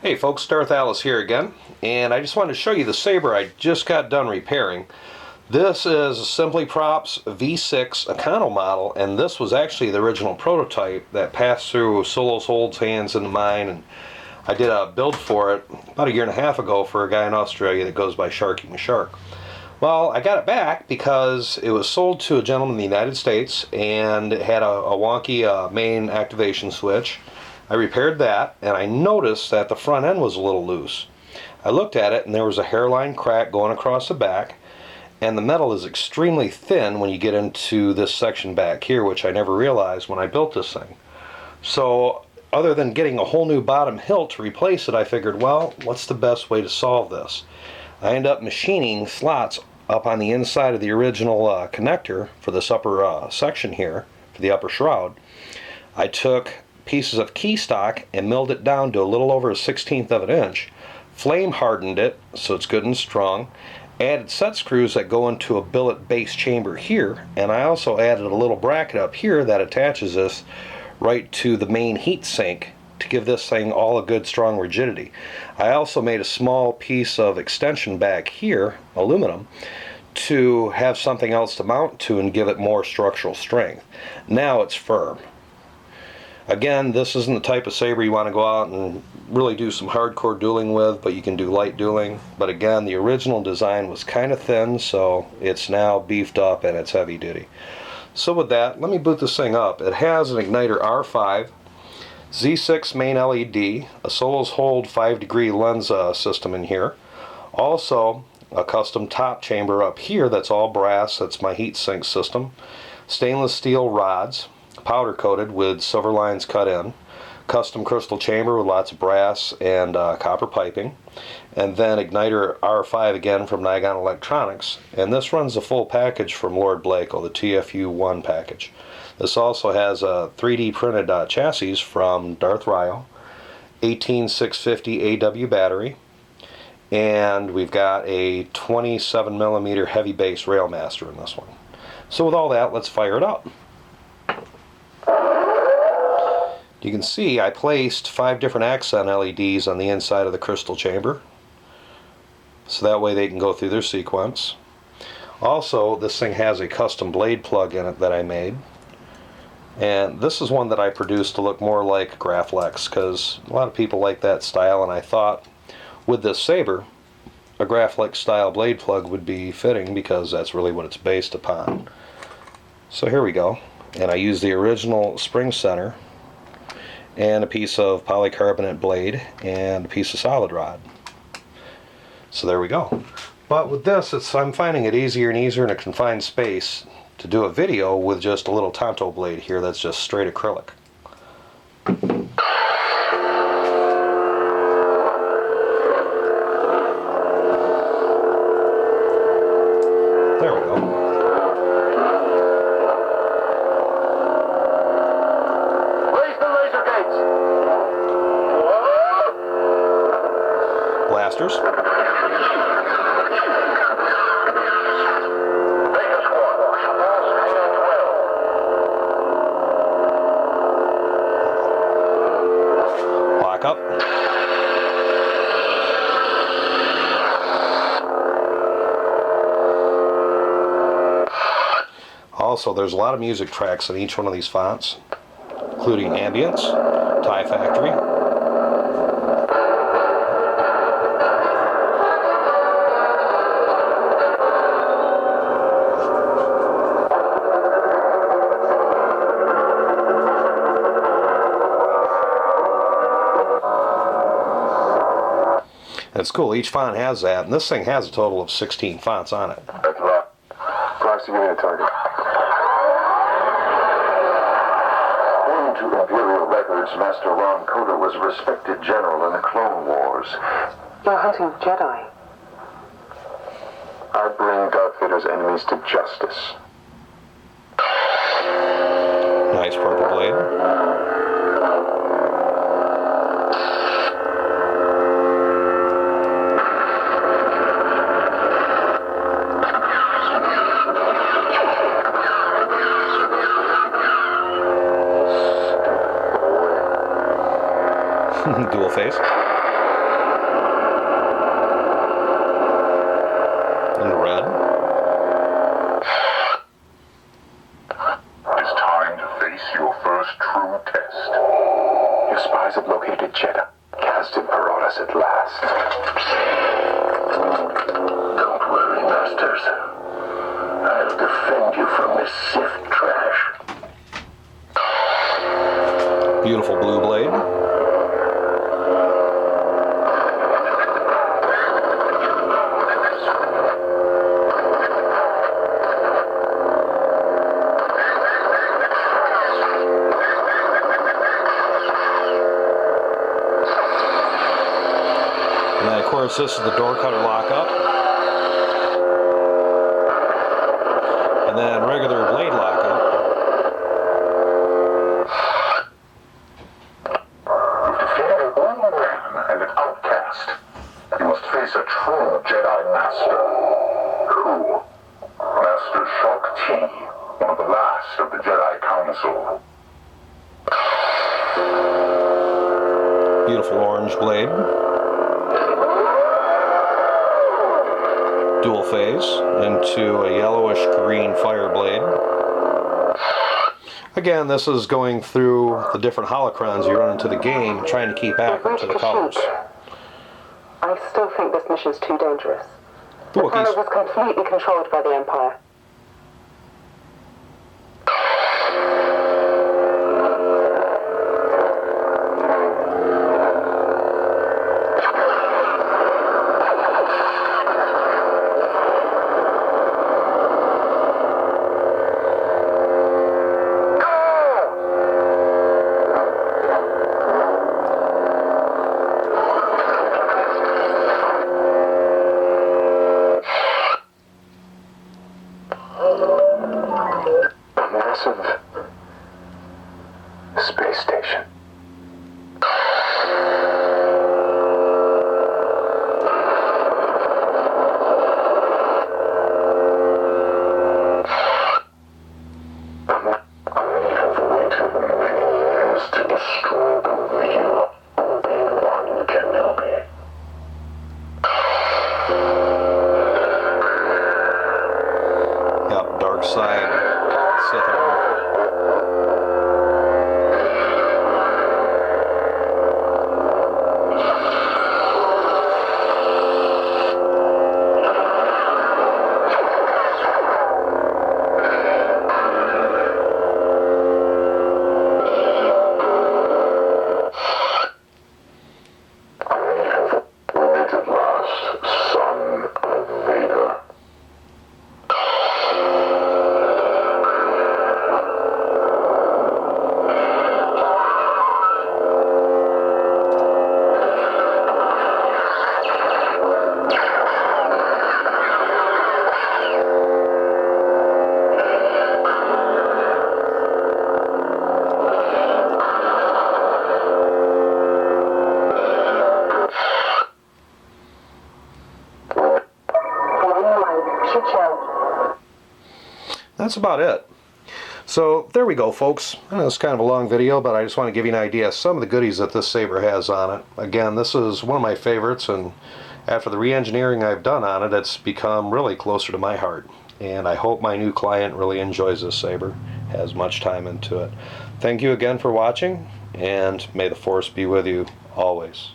Hey folks, Darth-Alice here again, and I just wanted to show you the saber I just got done repairing. This is a Simply Props V6 econo model, and this was actually the original prototype that passed through Solos Hold's hands into mine, and I did a build for it about a year and a half ago for a guy in Australia that goes by Sharky McShark. Well, I got it back because it was sold to a gentleman in the United States, and it had a wonky main activation switch. I repaired that, and I noticed that the front end was a little loose. I looked at it, and there was a hairline crack going across the back, and the metal is extremely thin when you get into this section back here, which I never realized when I built this thing. So other than getting a whole new bottom hilt to replace it, I figured, well, what's the best way to solve this? I ended up machining slots up on the inside of the original connector for this upper section here, for the upper shroud. I took pieces of key stock and milled it down to a little over a 1/16 of an inch, flame hardened it so it's good and strong, added set screws that go into a billet base chamber here, and I also added a little bracket up here that attaches this right to the main heat sink to give this thing all a good strong rigidity. I also made a small piece of extension back here, aluminum, to have something else to mount to and give it more structural strength. Now it's firm. Again, this isn't the type of saber you want to go out and really do some hardcore dueling with, but you can do light dueling. But again, the original design was kind of thin, so it's now beefed up and it's heavy duty. So with that, let me boot this thing up. It has an igniter R5, Z6 main LED, a Solos Hold 5-degree lens system in here. Also, a custom top chamber up here that's all brass, that's my heat sink system. Stainless steel rods, powder coated with silver lines cut in, custom crystal chamber with lots of brass and copper piping, and then igniter R5 again from Naigon Electronics, and this runs the full package from Lord Blako, the TFU1 package. This also has a 3D printed chassis from Darth-Alice, 18650 AW battery, and we've got a 27mm heavy base Railmaster in this one. So with all that, let's fire it up. You can see I placed 5 different accent LEDs on the inside of the crystal chamber, so that way they can go through their sequence. Also, this thing has a custom blade plug in it that I made, and this is one that I produced to look more like Graflex because a lot of people like that style, and I thought with this saber a Graflex style blade plug would be fitting because that's really what it's based upon. So here we go, and I used the original spring center and a piece of polycarbonate blade and a piece of solid rod. So there we go. But with this, I'm finding it easier and easier in a confined space to do a video with just a little Tonto blade here that's just straight acrylic. There we go. Blasters. Lock up. Also, there's a lot of music tracks in each one of these fonts, including Ambience, Tie Factory, it's cool, each font has that, and this thing has a total of 16 fonts on it. That's a lot. Proxy unit target. According to Imperial records, Master Ron Koda was a respected general in the Clone Wars. You're hunting Jedi. I bring Darth Vader's enemies to justice. Nice purple blade. Dual face. in red. It's time to face your first true test. Your spies have located Jeddah. Cast him for us at last. Don't worry, Masters. I'll defend you from this Sith trash. Beautiful blue blade. And then of course this is the door cutter lockup. And then regular blade lockup. You've defeated a wounded man and an outcast. You must face a true Jedi Master. Who? Master Shok Ti, one of the last of the Jedi Council. Beautiful orange blade. Dual phase into a yellowish green fire blade. Again, this is going through the different holocrons you run into the game, trying to keep accurate to the colors. I still think this mission's too dangerous. The Wookiees. planet was completely controlled by the Empire. Space station. I have waited many years to destroy the real Obi-Wan Kenobi. Yep, dark side, Sith armor. That's about it. So there we go, folks. I know it's kind of a long video, but I just want to give you an idea of some of the goodies that this saber has on it. Again, this is one of my favorites, and after the re-engineering I've done on it, it's become really closer to my heart. And I hope my new client really enjoys this saber, has much time into it. Thank you again for watching, and may the Force be with you always.